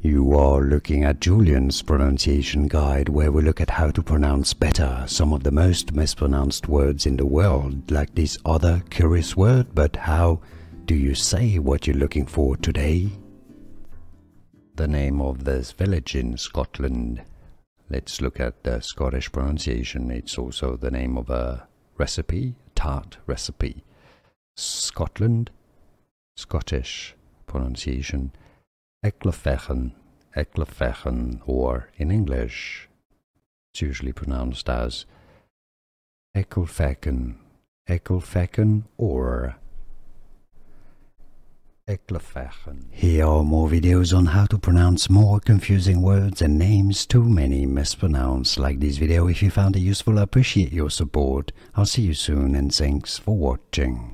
You are looking at Julian's pronunciation guide, where we look at how to pronounce better some of the most mispronounced words in the world, like this other curious word. But how do you say what you're looking for today? The name of this village in Scotland. Let's look at the Scottish pronunciation. It's also the name of a recipe, tart recipe. Scotland, Scottish pronunciation. Ecclefechan, Ecclefechan, or in English, it's usually pronounced as Ecclefechan, Ecclefechan, or Ecclefechan. Here are more videos on how to pronounce more confusing words and names too many mispronounced. Like this video if you found it useful. I appreciate your support. I'll see you soon and thanks for watching.